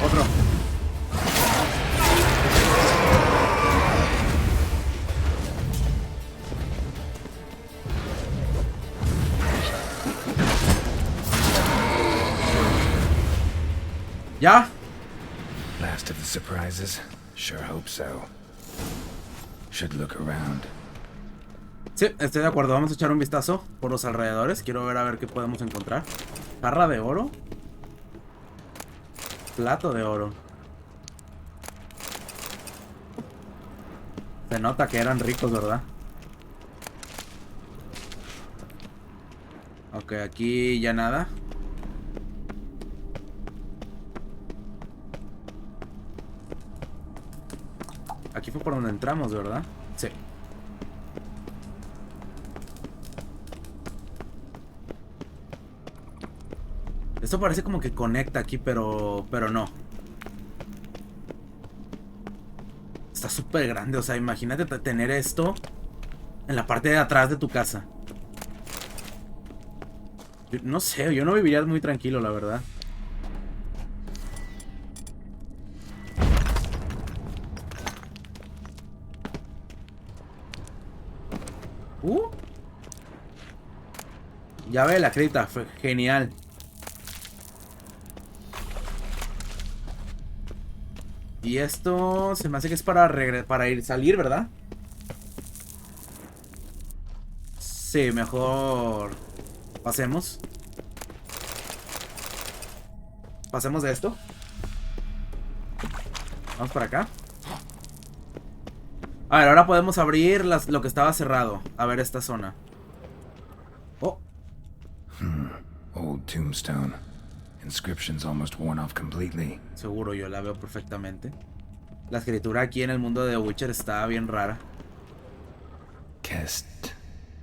Otro. ¿Ya? Last of the surprises? Sure hope so. Should look around. Sí, estoy de acuerdo. Vamos a echar un vistazo por los alrededores. Quiero ver a ver qué podemos encontrar. Jarra de oro. Plato de oro. Se nota que eran ricos, ¿verdad? Ok, aquí ya nada. Aquí fue por donde entramos, ¿verdad? Sí. Esto parece como que conecta aquí, pero no. Está súper grande, o sea, imagínate tener esto en la parte de atrás de tu casa. No sé, yo no viviría muy tranquilo, la verdad. Llave de la cripta, fue genial. Y esto se me hace que es para ir salir, ¿verdad? Sí, mejor pasemos. Pasemos de esto. Vamos para acá. A ver, ahora podemos abrir lo que estaba cerrado. A ver esta zona. Oh. Old tombstone. Inscriptions almost worn off completely. Seguro, yo la veo perfectamente. La escritura aquí en el mundo de The Witcher está bien rara.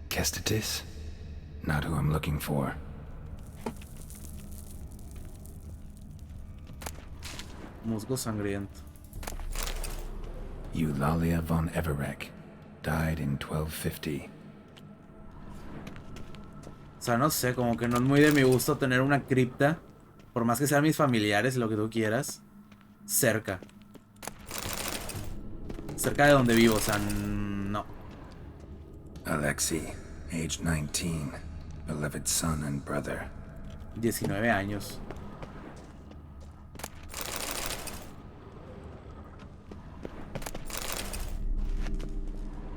Kestitis? Not who I'm looking for. Musgo sangriento. Olgierd von Everec. Died in 1250. O sea, no sé, como que no es muy de mi gusto tener una cripta, por más que sean mis familiares, lo que tú quieras, cerca. Cerca de donde vivo, o sea, no. Alexei, age 19, beloved son and brother. 19 años.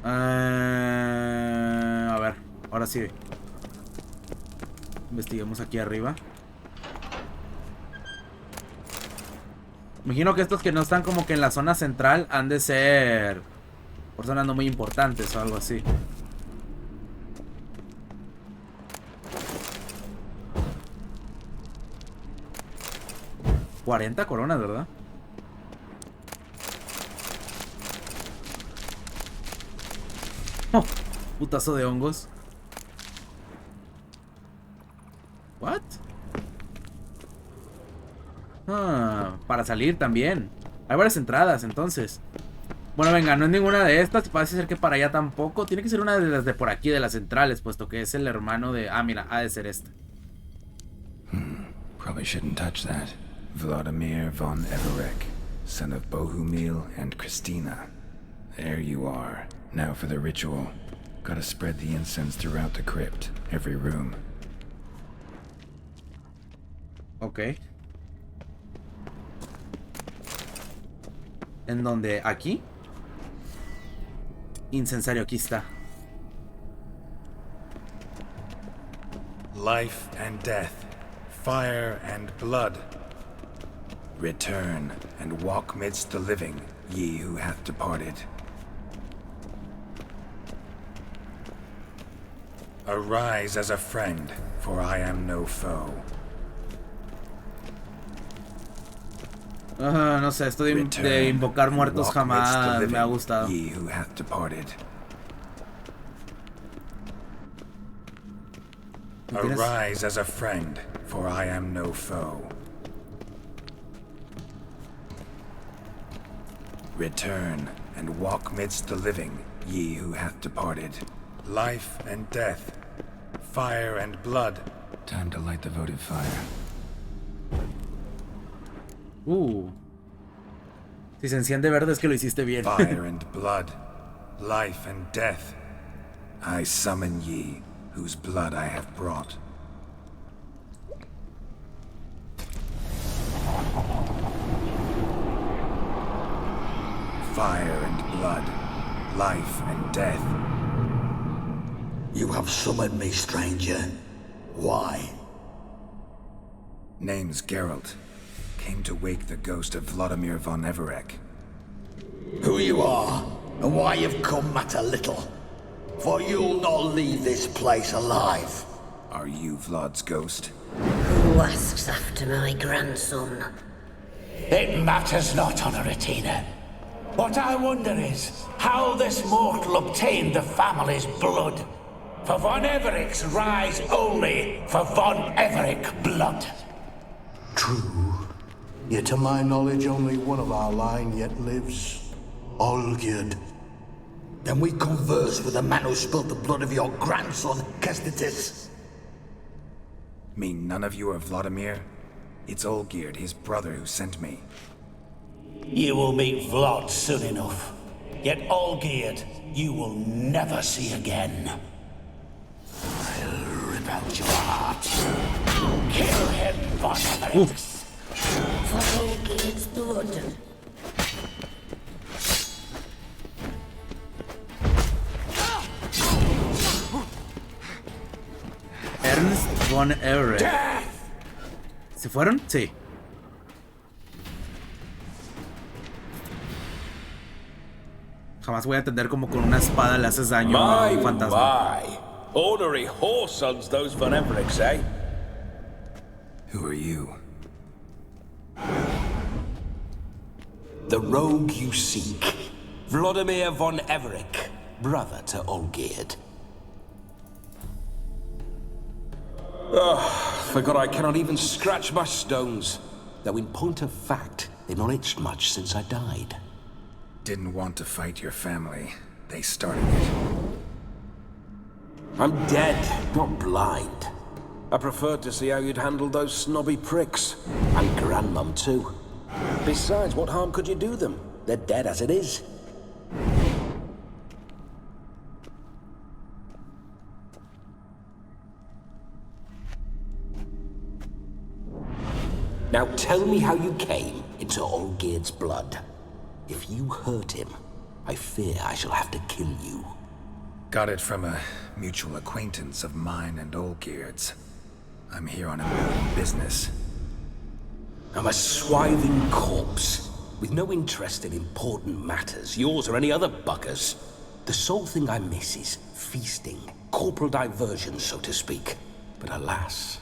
A ver, ahora sí. Investiguemos aquí arriba. Imagino que estos que no están como que en la zona central han de ser personas no muy importantes o algo así. $40 coronas, ¿verdad? Oh, putazo de hongos. What? Para salir también. Hay varias entradas, entonces. Bueno, venga, no es ninguna de estas. Parece ser que para allá tampoco. Tiene que ser una de las de por aquí, de las centrales, puesto que es el hermano de... Ah, mira, ha de ser esta. Probably shouldn't touch that. Vladimir von Everec, son of Bohumil and Christina. There you are. Now for the ritual. Gotta spread the incense throughout the crypt, every room. Ok. ¿En dónde? ¿Aquí? Incensario, aquí está. Life and death, fire and blood. Return and walk midst the living, ye who hath departed. Arise as a friend, for I am no foe. No sé, esto de invocar muertos jamás me ha gustado. Ye who hath departed. Arise as a friend, for I am no foe. Return and walk midst the living, ye who hath departed. Life and death, fire and blood. Time to light the votive fire. Si se enciende verde es que lo hiciste bien. Fire and blood, life and death. I summon ye, whose blood I have brought. Fire and blood, life and death. You have summoned me, stranger. Why? Name's Geralt. Came to wake the ghost of Vladimir von Everec. Who you are, and why you've come matter little. For you'll not leave this place alive. Are you Vlad's ghost? Who asks after my grandson? It matters not, Honoratina. What I wonder is how this mortal obtained the family's blood. For von Everec's rise only for von Everec blood. True. Yet to my knowledge, only one of our line yet lives. Olgierd. Then we converse with the man who spilled the blood of your grandson, Kestitis. Mean none of you are Vladimir? It's Olgierd, his brother, who sent me. You will meet Vlad soon enough. Yet Olgierd, you will never see again. I'll rip out your heart. Kill him, von Everec. For Olgierd's blood. Ernst von Everec. ¿Se fueron? Sí. Jamás voy a entender como con una espada le haces daño a un fantasma. Ornery whoresons those von Everecs, eh? Who are you? The rogue you seek. Vladimir von Everec, brother to Olgierd. Forgot I cannot even scratch my stones. Though in point of fact, they've not itched much since I died. Didn't want to fight your family. They started it. I'm dead, not blind. I preferred to see how you'd handled those snobby pricks. And Grandmum too. Besides, what harm could you do them? They're dead as it is. Now tell me how you came into Olgierd's blood. If you hurt him, I fear I shall have to kill you. Got it from a mutual acquaintance of mine and Olgierd's. I'm here on important business. I'm a swiving corpse, with no interest in important matters, yours or any other buggers. The sole thing I miss is feasting, corporal diversion, so to speak. But alas...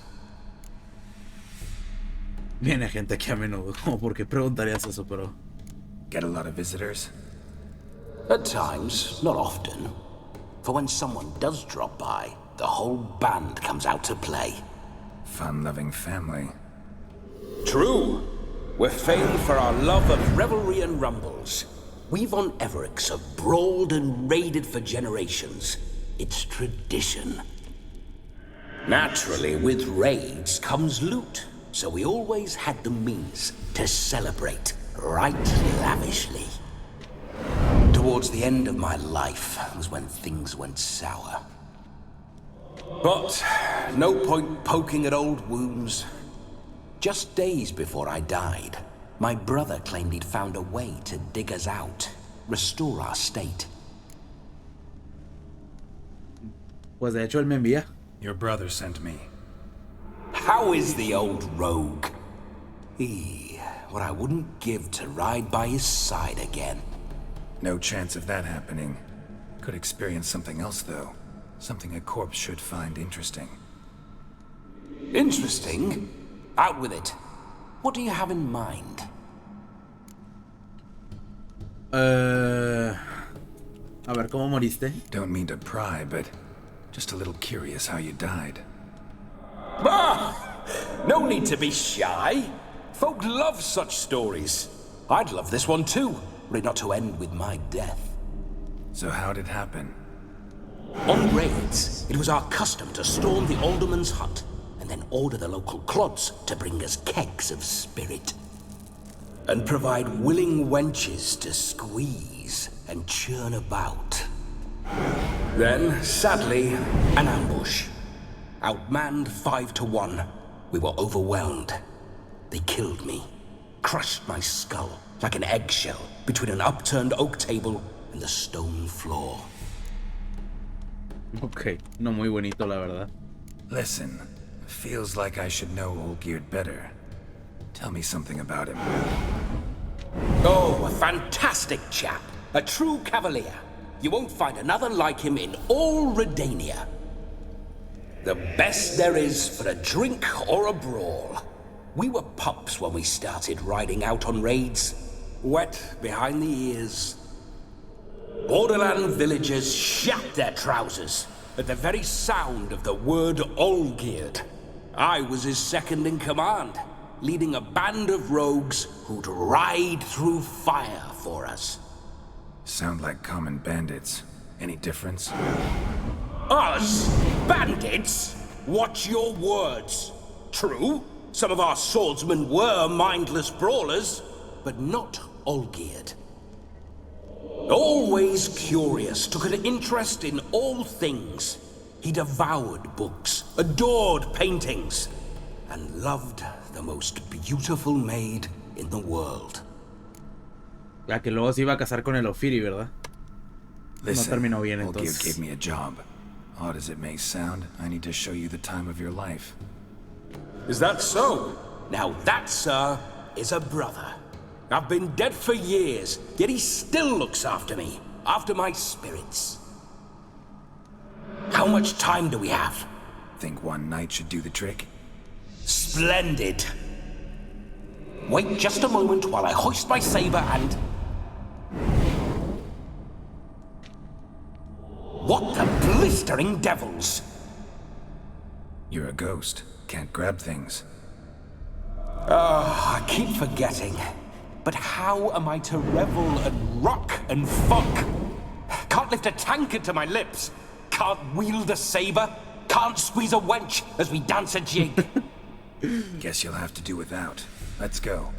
Viene gente aquí a menudo, como por qué preguntarías eso, pero... Get a lot of visitors? At times, not often. For when someone does drop by, the whole band comes out to play. Fun-loving family. True. We're famed for our love of revelry and rumbles. We von Everecs have brawled and raided for generations. It's tradition. Naturally, with raids comes loot, so we always had the means to celebrate right lavishly. Towards the end of my life was when things went sour. But no point poking at old wounds. Just days before I died, my brother claimed he'd found a way to dig us out, restore our state. Pues de hecho él me envía. Your brother sent me. How is the old rogue? What I wouldn't give to ride by his side again. No chance of that happening. Could experience something else, though. Something a corpse should find interesting. Interesting? Out with it. What do you have in mind? A ver, ¿cómo moriste? Don't mean to pry, but just a little curious how you died. No need to be shy. Folk love such stories. I'd love this one too, were it not to end with my death. So how'd it happen? On raids, it was our custom to storm the alderman's hut and then order the local clods to bring us kegs of spirit. And provide willing wenches to squeeze and churn about. Then, sadly, an ambush. Outmanned 5-1, we were overwhelmed. They killed me, crushed my skull like an eggshell between an upturned oak table and the stone floor. Ok, no muy bonito la verdad. Listen, feels like I should know Olgierd better. Tell me something about him. Oh, a fantastic chap. A true cavalier. You won't find another like him in all Redania. The best there is for a drink or a brawl. We were pups when we started riding out on raids. wet behind the ears. Borderland villagers shat their trousers at the very sound of the word Olgierd. I was his second in command, leading a band of rogues who'd ride through fire for us. Sound like common bandits. Any difference? Us? Bandits? Watch your words. True, some of our swordsmen were mindless brawlers, but not Olgierd. Always curious, took an interest in all things. He devoured books, adored paintings, and loved the most beautiful maid in the world. La que luego se iba a casar con el Ophiri, ¿verdad? Listen, no terminó bien, Olgierd entonces. gave me a job. Odd as it may sound, I need to show you the time of your life. Is that so? Now that, sir, is a brother. I've been dead for years, yet he still looks after me, after my spirits. How much time do we have? Think one night should do the trick? Splendid. Wait just a moment while I hoist my saber and... What the blistering devils? You're a ghost. Can't grab things. I keep forgetting. But how am I to revel and rock and fuck? Can't lift a tankard to my lips. Can't wield a saber. Can't squeeze a wench as we dance a jig. Guess you'll have to do without. Let's go.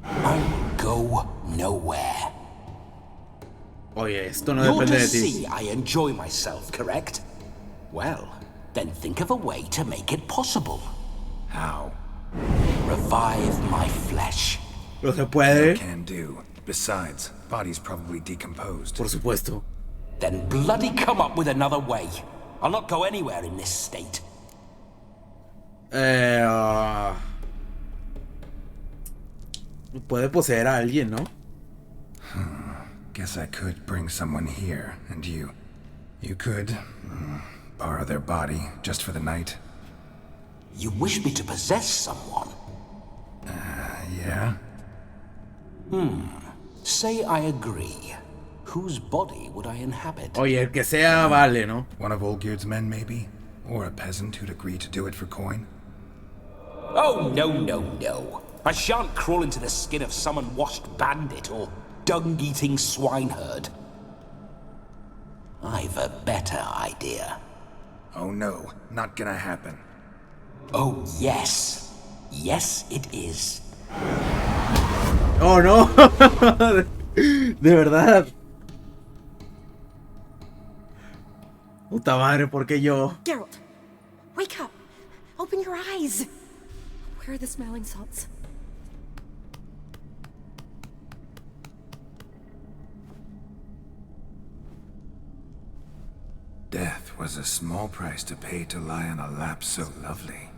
I will go nowhere. Oye, esto no You're depende to de ti. see I enjoy myself, correct? Well, then think of a way to make it possible. How? Revive my flesh. No se puede. Can do. Besides, body's probably decomposed. Por supuesto. Then bloody come up with another way. I'll not go anywhere in this state. Puede poseer a alguien, ¿no? Guess I could bring someone here, and you could borrow their body just for the night. You wish me to possess someone? Yeah? Say I agree. Whose body would I inhabit? Oye, el que sea vale, ¿no? One of Olgierd's men, maybe? Or a peasant who'd agree to do it for coin? Oh, no. I shan't crawl into the skin of some unwashed bandit or dung-eating swineherd. I've a better idea. Oh no, not gonna happen. Oh, yes. Yes, it is. Oh, no. De verdad. Puta madre, ¿por qué yo? Geralt, wake up. Open your eyes. Where are the smelling salts? Death was a small price to pay to lie on a lap so lovely,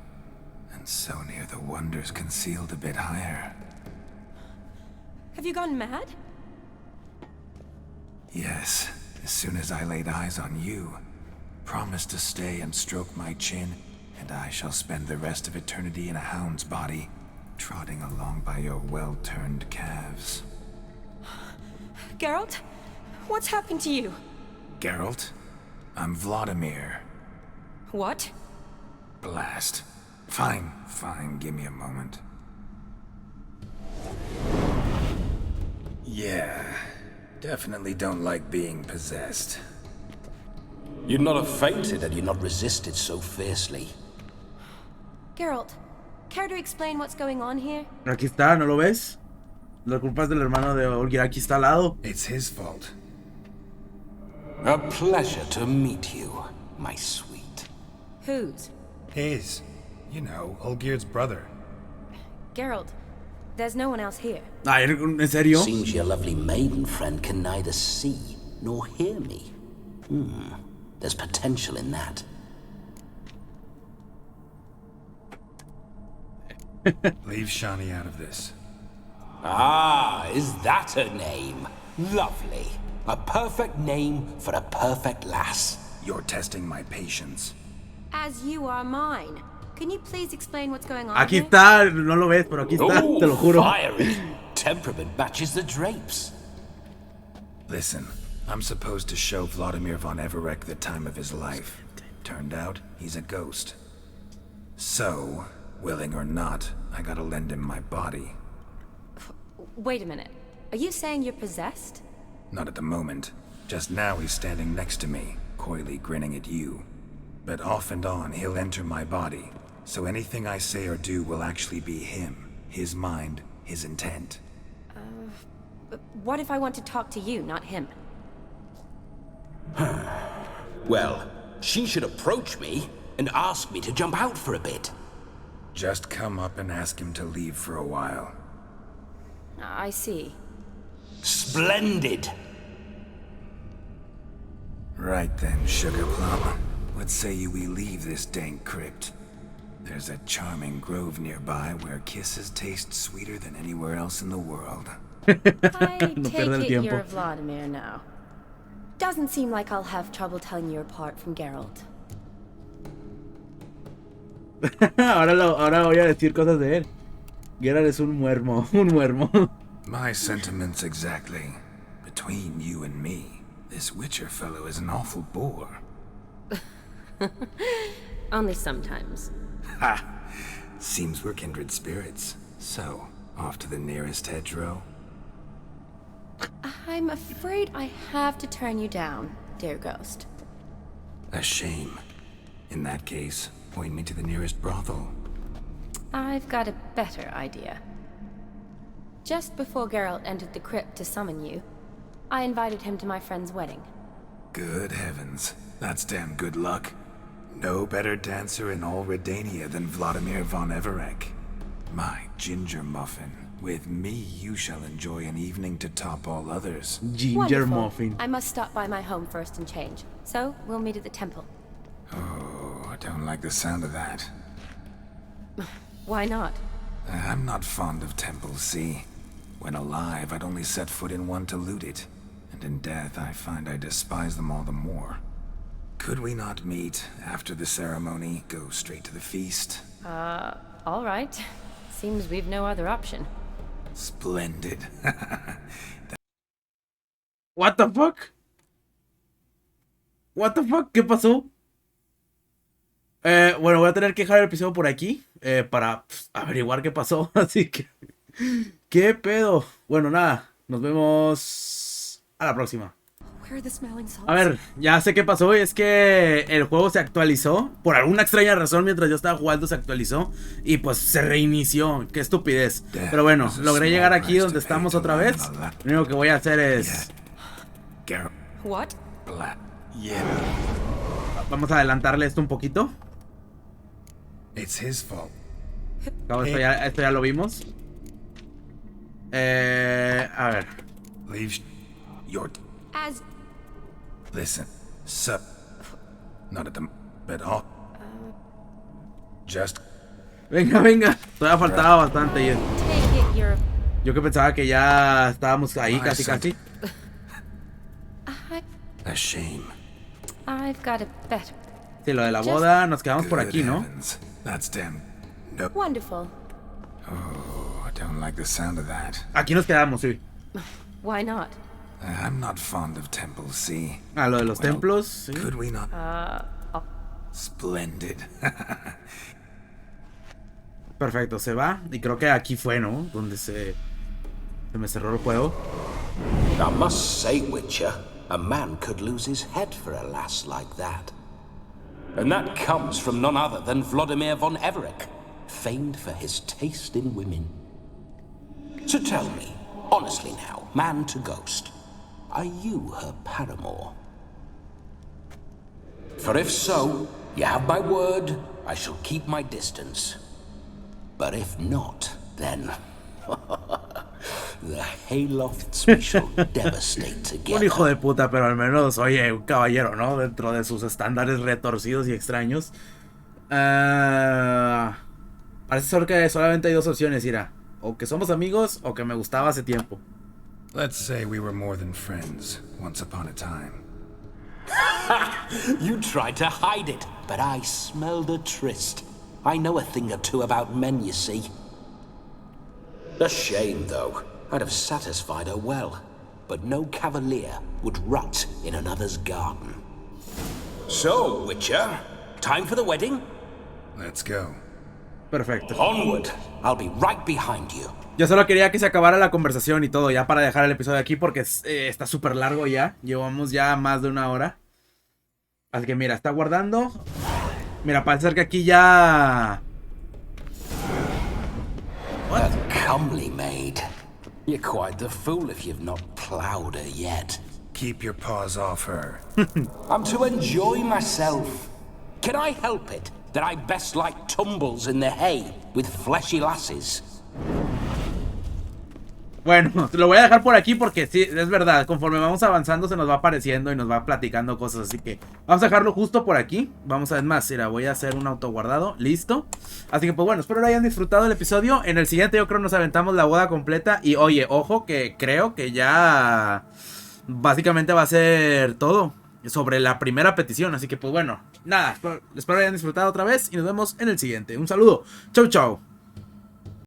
and so near the wonders concealed a bit higher. Have you gone mad? Yes, as soon as I laid eyes on you, promised to stay and stroke my chin, and I shall spend the rest of eternity in a hound's body, trotting along by your well-turned calves. Geralt, what's happened to you? Geralt? I'm Vladimir. What? Blast. Fine, give me a moment. Yeah, definitely don't like being possessed. You'd not have fainted had you not resisted so fiercely. Geralt, care to explain what's going on here? Aquí está, ¿no lo ves? La culpa es del hermano de Olgierd, aquí está al lado. It's his fault. A pleasure to meet you, my sweet. Whose? His. You know, Olgierd's brother. Geralt, there's no one else here. Ay, ¿en serio? Seems your lovely maiden friend can neither see nor hear me. There's potential in that. Leave Shani out of this. Ah, is that her name? Lovely. A perfect name for a perfect lass. You're testing my patience. As you are mine. can you please explain what's going on Aquí here? está, no lo ves, pero aquí está, Oh, te lo juro. fiery. Temperament matches the drapes. Listen, I'm supposed to show Vladimir von Everec the time of his life. Turned out, he's a ghost. So, willing or not, I gotta lend him my body. Wait a minute. Are you saying you're possessed? Not at the moment. Just now he's standing next to me, coyly grinning at you. But off and on, he'll enter my body. So anything I say or do will actually be him. His mind, his intent. But what if I want to talk to you, not him? Well, she should approach me and ask me to jump out for a bit. Just come up and ask him to leave for a while. I see. Splendid. Right then, Sugar Plum. What say you we leave this dank crypt? There's a charming grove nearby where kisses taste sweeter than anywhere else in the world. I take it you're Vladimir now. Doesn't seem like I'll have trouble telling you apart from Geralt. ahora voy a decir cosas de él. Geralt es un muermo, un muermo. My sentiments exactly. Between you and me, this Witcher fellow is an awful bore. Only sometimes. Ha! Seems we're kindred spirits. So, off to the nearest hedgerow? I'm afraid I have to turn you down, dear ghost. A shame. In that case, point me to the nearest brothel. I've got a better idea. Just before Geralt entered the crypt to summon you, I invited him to my friend's wedding. Good heavens. That's damn good luck. No better dancer in all Redania than Vladimir von Everec. My ginger muffin. With me, you shall enjoy an evening to top all others. Ginger Wonderful. muffin. I must stop by my home first and change. So, we'll meet at the temple. Oh, I don't like the sound of that. Why not? I'm not fond of temples, see? When alive, I'd only set foot in one to loot it. And in death, I find I despise them all the more. Could we not meet after the ceremony, go straight to the feast? All right. Seems we've no other option. Splendid. What the fuck? What the fuck? ¿Qué pasó? Bueno, voy a tener que dejar el episodio por aquí para averiguar qué pasó. Así que... ¿Qué pedo? Bueno, nada. Nos vemos a la próxima. A ver, ya sé qué pasó. Es que el juego se actualizó. Por alguna extraña razón, mientras yo estaba jugando, se actualizó. Y pues se reinició. Qué estupidez. Pero bueno, logré llegar aquí donde estamos otra vez. Lo único que voy a hacer es... What? Vamos a adelantarle esto un poquito. It's his fault. Claro, esto ya lo vimos. A ver. Leave your... As... Listen, sup. Not at the... But all... Just... Venga, venga. Todavía faltaba bastante. Take it you're... Yo que pensaba que ya estábamos ahí casi. A shame. I've got a better... Sí, lo de la boda, nos quedamos por aquí, ¿no? That's damn... No. Wonderful. Oh, I don't like the sound of that. Aquí nos quedamos, sí. Why not? I'm not fond of temples, see? Ah, lo de los templos, sí. Could we not... Splendid. Perfecto, se va. Y creo que aquí fue, ¿no? Donde se me cerró el juego. I must say, Witcher, a man could lose his head for a lass like that. And that comes from none other than Vladimir von Everec, famed for his taste in women. So tell me, honestly now, man to ghost, are you her paramour? For if so, you have my word, I shall keep my distance. But if not, then... the Haylofts we shall devastate together. Un hijo de puta, pero al menos, oye, un caballero, ¿no? Dentro de sus estándares retorcidos y extraños. Parece ser que solamente hay dos opciones, Ira. O que somos amigos, o que me gustaba hace tiempo. Let's say we were more than friends, once upon a time. You tried to hide it, but I smelled a tryst. I know a thing or two about men, you see. A shame, though. I'd have satisfied her well. But no cavalier would rot in another's garden. So, Witcher, time for the wedding? Let's go. Perfecto. Onward. I'll be right behind you. Yo solo quería que se acabara la conversación y todo, ya para dejar el episodio aquí, porque está súper largo ya. Llevamos ya más de 1 hora. Así que mira, está guardando. Mira, parece ser que aquí ya... A comely maid. You're quite the fool if you've not plowed her yet. Keep your paws off her. I'm to enjoy myself. Can I help it that I best like tumbles in the hay with fleshy lasses? Bueno, lo voy a dejar por aquí porque sí, es verdad, conforme vamos avanzando se nos va apareciendo y nos va platicando cosas, así que vamos a dejarlo justo por aquí. Vamos a ver más, mira, voy a hacer un autoguardado, listo. Así que pues bueno, espero lo hayan disfrutado el episodio. En el siguiente yo creo nos aventamos la boda completa y oye, ojo que creo que ya básicamente va a ser todo sobre la primera petición, así que pues bueno, nada, espero lo hayan disfrutado otra vez y nos vemos en el siguiente. Un saludo, chau chau.